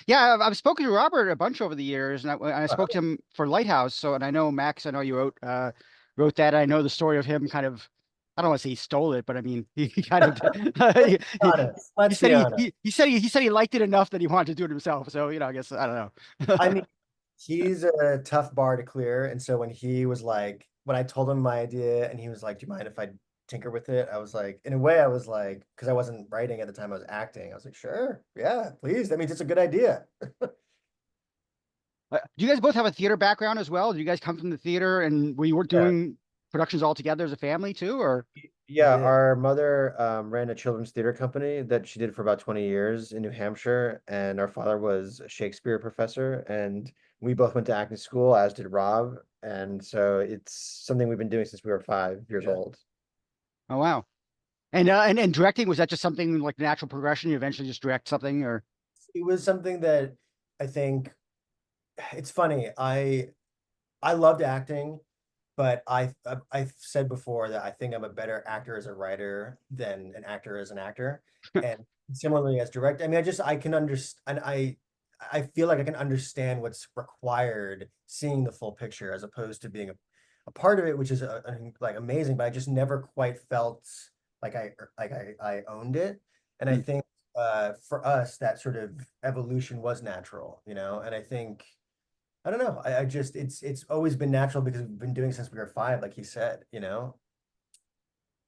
Yeah, I've spoken to Robert a bunch over the years, and I spoke to him for Lighthouse. So, and I know Max. I know you wrote that. I know the story of him kind of. I don't want to say he stole it, but I mean he kind of did. Honest. He Let's said be honest. he said he liked it enough that he wanted to do it himself. So I guess I don't I know. mean, he's a tough bar to clear. And so when he was like, when I told him my idea and he was like, do you mind if I tinker with it? I was like, in a way, I was like, because I wasn't writing at the time, I was acting. I was like, sure, yeah, please. That means it's a good idea. Do you guys both have a theater background as well? Do you guys come from the theater, and were you Yeah. doing productions all together as a family too, or? Yeah, our mother ran a children's theater company that she did for about 20 years in New Hampshire, and our father was a Shakespeare professor, and we both went to acting school, as did Rob, and so it's something we've been doing since we were 5 years Yeah. old. Oh wow. And directing, was that just something like natural progression? You eventually just direct something, or? It was something that I think it's funny. I loved acting, but I've said before that I think I'm a better actor as a writer than an actor as an actor. And similarly as direct, I mean, I can understand I feel like I can understand what's required seeing the full picture as opposed to being a part of it, which is like amazing, but I just never quite felt like I owned it. And I Hmm. think for us that sort of evolution was natural, and I think I don't know. I just it's always been natural because we've been doing it since we were 5, like he said.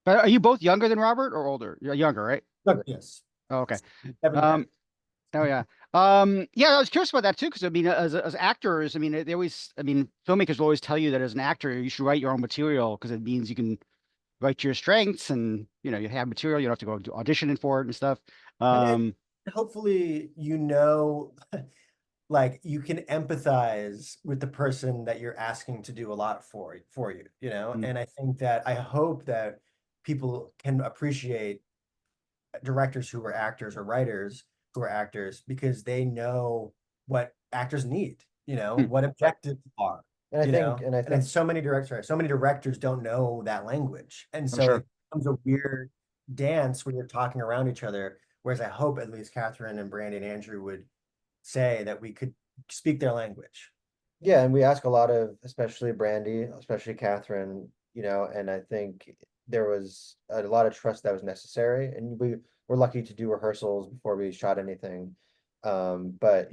But are you both younger than Robert or older? You're younger, right? Look, yes, Oh, okay. 7 10. Um, oh yeah. Yeah, I was curious about that too, because I mean, as actors, I mean, they always, I mean, filmmakers will always tell you that as an actor, you should write your own material because it means you can write to your strengths, and you have material, you don't have to go to auditioning for it and stuff. And Um, hopefully, like you can empathize with the person that you're asking to do a lot for you. mm, And I hope that people can appreciate directors who are actors or writers who are actors because they know what actors need, mm, what objectives are, and and then so many directors don't know that language. And I'm so sure. it becomes a weird dance where you're talking around each other. Whereas I hope at least Kathryn and Brandy and Andrew would say that we could speak their language. Yeah, and we ask a lot of, especially Brandy, especially Catherine, and I think there was a lot of trust that was necessary, and we were lucky to do rehearsals before we shot anything. But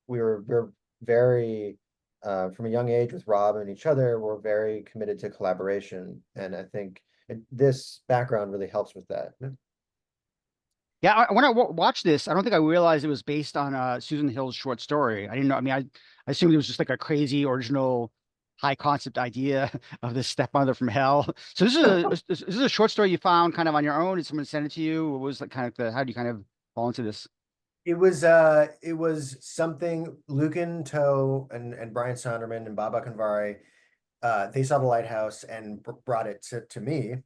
we're very from a young age with Rob and each other, we're very committed to collaboration, and I think this background really helps with that. Yeah, when I watched this, I don't think I realized it was based on Susan Hill's short story. I didn't know. I mean, I assumed it was just like a crazy original high concept idea of this stepmother from hell. So this is a short story you found kind of on your own. Did someone send it to you? What was like kind of how do you kind of fall into this? It was something Lucan Toe and Brian Sonderman and Babak Anvari, they saw the lighthouse and brought it to me,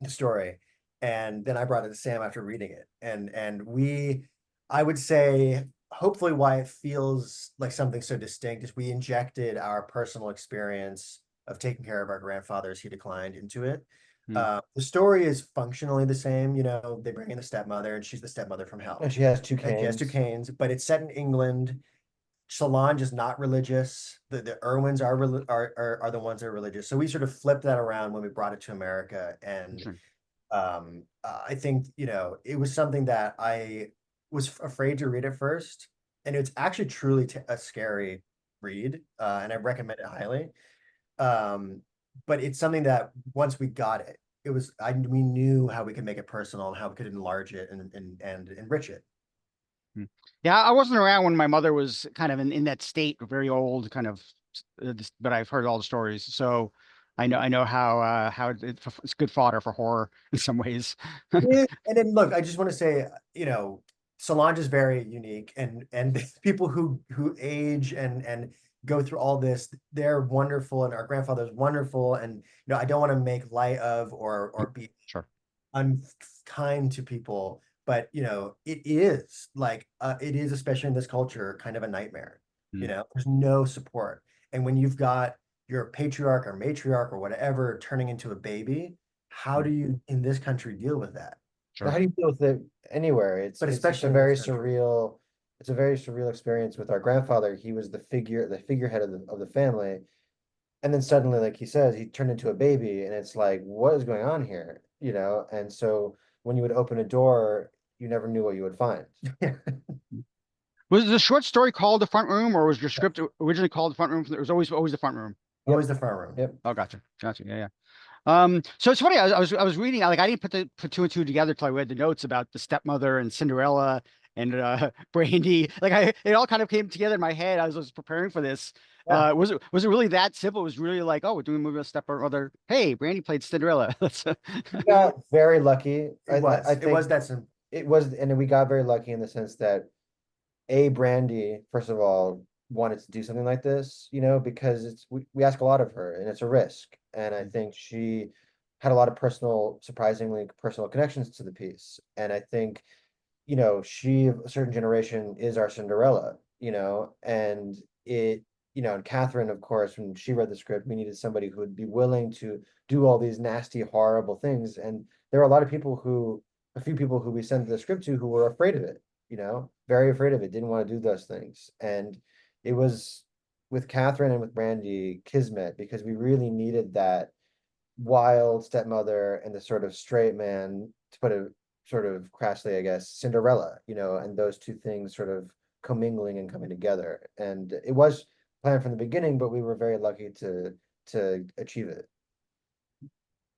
the story. And then I brought it to Sam after reading it. I would say, hopefully, why it feels like something so distinct is we injected our personal experience of taking care of our grandfather as he declined into it. Hmm, The story is functionally the same. They bring in the stepmother, and she's the stepmother from And hell. she has two And she has two canes. canes, but it's set in England. Solange is not religious. The Irwins are the ones that are religious. So we sort of flipped that around when we brought it to America, and interesting. I think it was something that I was afraid to read at first, and it's actually truly a scary read, and I recommend it highly. Um, but it's something that once we got it, we knew how we could make it personal and how we could enlarge it and enrich it. Hmm. Yeah, I wasn't around when my mother was kind of in that state, very old, kind of, but I've heard all the stories, so I know how it's good fodder for horror in some ways. Yeah, and then look, I just want to say, Solange is very unique, and people who age and go through all this, they're wonderful, and our grandfather's wonderful, and I don't want to make light of or be Sure. unkind to people, but it is especially in this culture kind of a nightmare. Hmm, There's no support, and when you've got your patriarch or matriarch or whatever turning into a baby, how hmm, do you in this country deal with that? But sure. how do you deal with it anywhere? It's But it's a especially in this very country. surreal. it's a very surreal experience with our grandfather. He was the figurehead of the family. And then suddenly, like he says, he turned into a baby, and it's like, what is going on here? You know? And so when you would open a door, you never knew what you would find. Was the short story called The Front Room, or was your script originally called The Front Room? It was always The Front Room. Always the front room. Yep. Oh, gotcha. Gotcha. Yeah, yeah. So it's funny. I was reading, like, I didn't put two and two together till I read the notes about the stepmother and Cinderella and Brandy. Like, it all kind of came together in my head as I was preparing for this. Yeah. Was it really that simple? It was really like, oh, we're doing a movie with stepmother. Hey, Brandy played Cinderella. That's We got very lucky. It was. I It think was that simple. it was, and we got very lucky in the sense that Brandy, first of all, wanted to do something like this, you know, because we ask a lot of her and it's a risk. And I think she had a lot of surprisingly personal connections to the piece. And I think, you know, she of a certain generation is our Cinderella, you know, and and Kathryn, of course, when she read the script, we needed somebody who would be willing to do all these nasty, horrible things. And there are a few people who we sent the script to who were afraid of it, you know, very afraid of it, didn't want to do those things. And it was with Kathryn and with Brandy kismet, because we really needed that wild stepmother and the sort of straight man, to put it sort of crassly, I guess, Cinderella, you know, and those two things sort of commingling and coming together. And it was planned from the beginning, but we were very lucky to achieve it.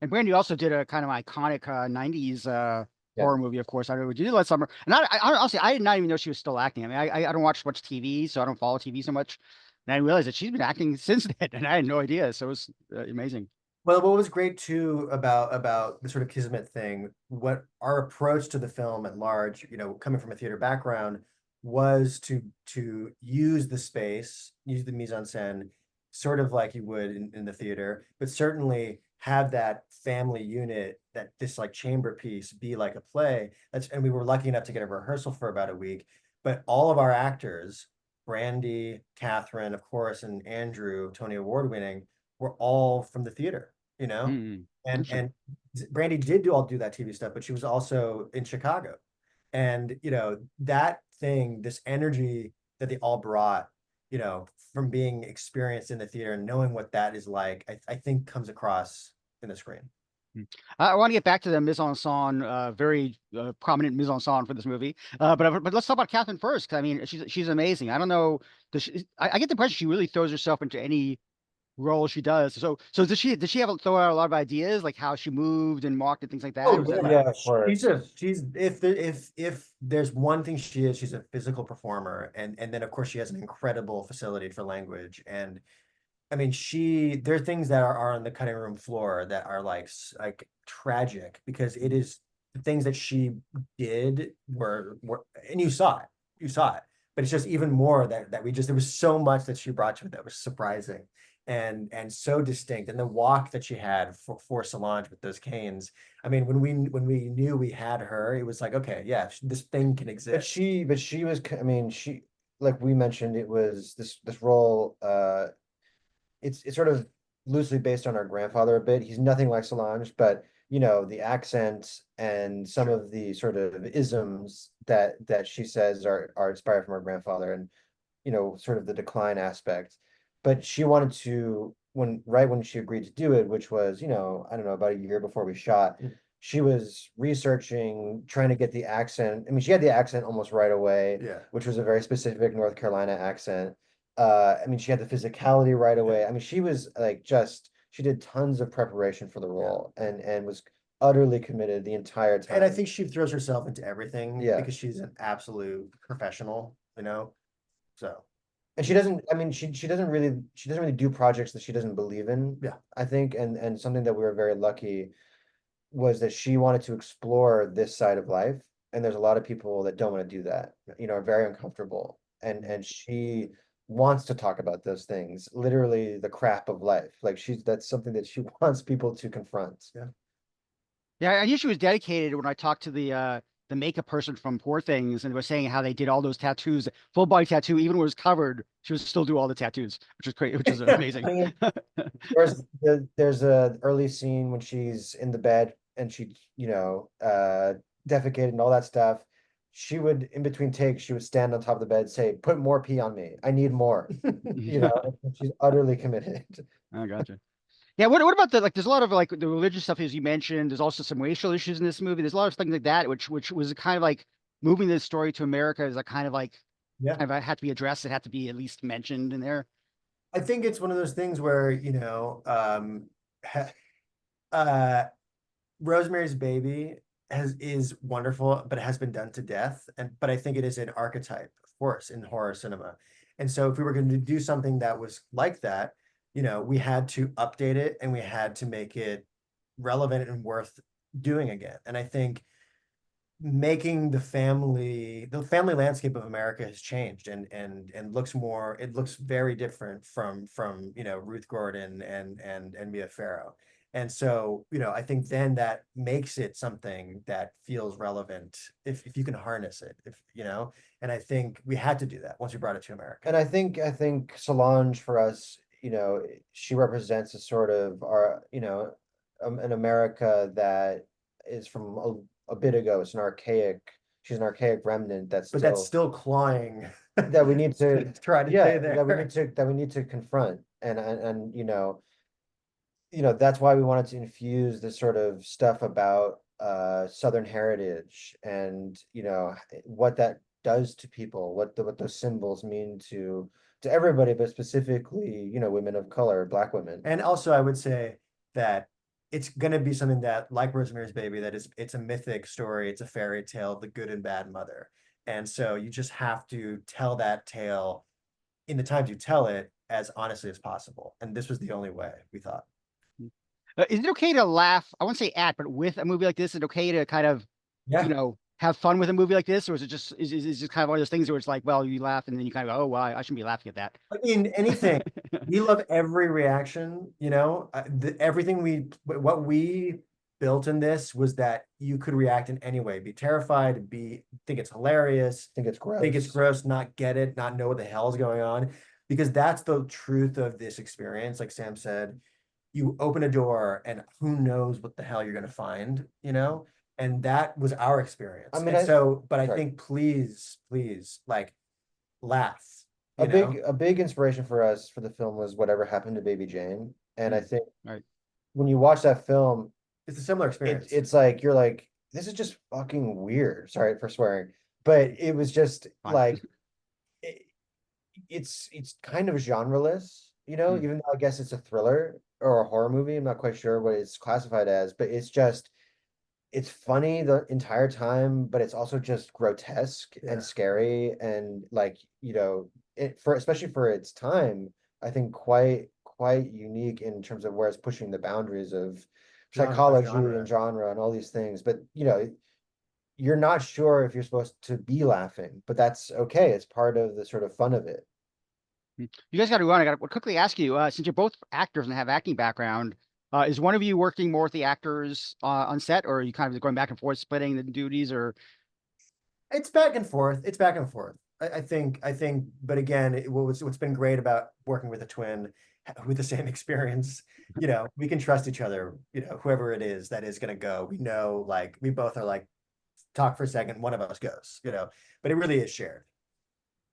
And Brandy also did a kind of iconic 90s Yeah. horror movie, of course. I know what you did last summer. And I honestly, I did not even know she was still acting. I mean, I don't watch much TV, so I don't follow TV so much. And I realized that she's been acting since then, and I had no idea. So it was amazing. Well, what was great too about the sort of kismet thing, what our approach to the film at large, you know, coming from a theater background, was to use the space, use the mise en scène, sort of like you would in the theater, but certainly have that family unit, that this like chamber piece be like a play. And we were lucky enough to get a rehearsal for about a week, but all of our actors, Brandy, Kathryn, of course, and Andrew, Tony Award winning, were all from the theater, you know? Mm, And Brandy did do that TV stuff, but she was also in Chicago. And, you know, that thing, this energy that they all brought, you know, from being experienced in the theater and knowing what that is like, I think comes across in the screen. I want to get back to the mise en scène, very prominent mise en scène for this movie. But let's talk about Kathryn first, 'cause I mean, she's amazing. I don't know, I get the impression she really throws herself into any role she does. So did she throw out a lot of ideas, like how she moved and walked and things like that? Oh, Or was that yeah, of course. She's if there's one thing she is, she's a physical performer, and then of course she has an incredible facility for language. And I mean, there are things that are on the cutting room floor that are like tragic, because it is the things that she did were and you saw it, but it's just even more that there was so much that she brought to it that was surprising and so distinct. And the walk that she had for Solange with those canes. I mean, when we knew we had her, it was like, okay, yeah, this thing can exist. But she was, I mean, she, like we mentioned, it was this role, it's sort of loosely based on our grandfather a bit. He's nothing like Solange, but you know, the accent and some of the sort of isms that she says are inspired from our grandfather, and you know, sort of the decline aspect. But she wanted to, right when she agreed to do it, which was, you know, I don't know, about a year before we shot, she was researching, trying to get the accent. I mean, she had the accent almost right away, Yeah. which was a very specific North Carolina accent. I mean, she had the physicality right away. I mean, she was like she did tons of preparation for the role and was utterly committed the entire time. And I think she throws herself into everything, Yeah. because she's an absolute professional, you know? So. And she doesn't, I mean, she doesn't really do projects that she doesn't believe in. Yeah. I think, and something that we were very lucky was that she wanted to explore this side of life. And there's a lot of people that don't want to do that, you know, are very uncomfortable. And she wants to talk about those things, literally the crap of life. Like that's something that she wants people to confront. Yeah. Yeah, I knew she was dedicated when I talked to the makeup person from Poor Things, and they were saying how they did all those tattoos, full body tattoo, even when it was covered, she would still do all the tattoos, which is great, which is amazing. There's a early scene when she's in the bed and she, you know, defecated and all that stuff. she would, in between takes, she would stand on top of the bed, say, "Put more pee on me. I need more." You know, and she's utterly committed. I gotcha. Yeah, what about the like? There's a lot of like the religious stuff as you mentioned. There's also some racial issues in this movie. There's a lot of things like that, which was kind of like moving this story to America is like kind of like Yeah. kind of had to be addressed. It had to be at least mentioned in there. I think it's one of those things where, you know, uh, Rosemary's Baby is wonderful, but it has been done to death. But I think it is an archetype, of course, in horror cinema. And so if we were going to do something that was like that, you know, we had to update it and we had to make it relevant and worth doing again. And I think making the family landscape of America has changed and looks more, it looks very different from you know, Ruth Gordon and Mia Farrow. And so, you know, I think then that makes it something that feels relevant if you can harness it, if you know, and I think we had to do that once we brought it to America. And I think Solange for us, you know, she represents a sort of our, you know, an America that is from a bit ago. It's an archaic, she's an archaic remnant that's But that's still clawing that we need to try to yeah, stay there. that we need to confront. And you know, that's why we wanted to infuse this sort of stuff about Southern heritage and, you know, what that does to people, what those symbols mean to everybody, but specifically, you know, women of color, Black women. And also I would say that it's going to be something that, like Rosemary's Baby, that it's a mythic story, it's a fairy tale, the good and bad mother. And so you just have to tell that tale in the times you tell it as honestly as possible. And this was the only way, we thought. Is it okay to laugh? I won't say at, but with a movie like this, is it okay to kind of, Yeah. you know, have fun with a movie like this, or is it just is it just kind of one of those things where it's like, well, you laugh and then you kind of go, oh, well, I shouldn't be laughing at that. I mean, anything. We love every reaction, you know, everything what we built in this was that you could react in any way, be terrified, think it's hilarious, think it's gross, not get it, not know what the hell is going on, because that's the truth of this experience. Like Sam said, you open a door and who knows what the hell you're going to find, you know? And that was our experience. I mean, I think please, like laugh. A big inspiration for us for the film was Whatever Happened to Baby Jane. And I think when you watch that film, it's a similar experience. It's like, you're like, this is just fucking weird. Sorry for swearing, but it was just like, it's kind of genreless, you know, even though I guess it's a thriller or a horror movie. I'm not quite sure what it's classified as, but it's funny the entire time, but it's also just grotesque and scary and, like, you know, especially for its time, I think quite unique in terms of where it's pushing the boundaries of psychology and genre and all these things. But, you know, you're not sure if you're supposed to be laughing, but that's okay. It's part of the sort of fun of it. You guys got to run. I got to quickly ask you, since you're both actors and have acting background, is one of you working more with the actors on set, or are you kind of going back and forth, splitting the duties, or? It's back and forth. I think, but again, what's been great about working with a twin with the same experience, you know, we can trust each other, you know, whoever it is that is going to go, we know, like, we both are like, talk for a second, one of us goes, you know, but it really is shared.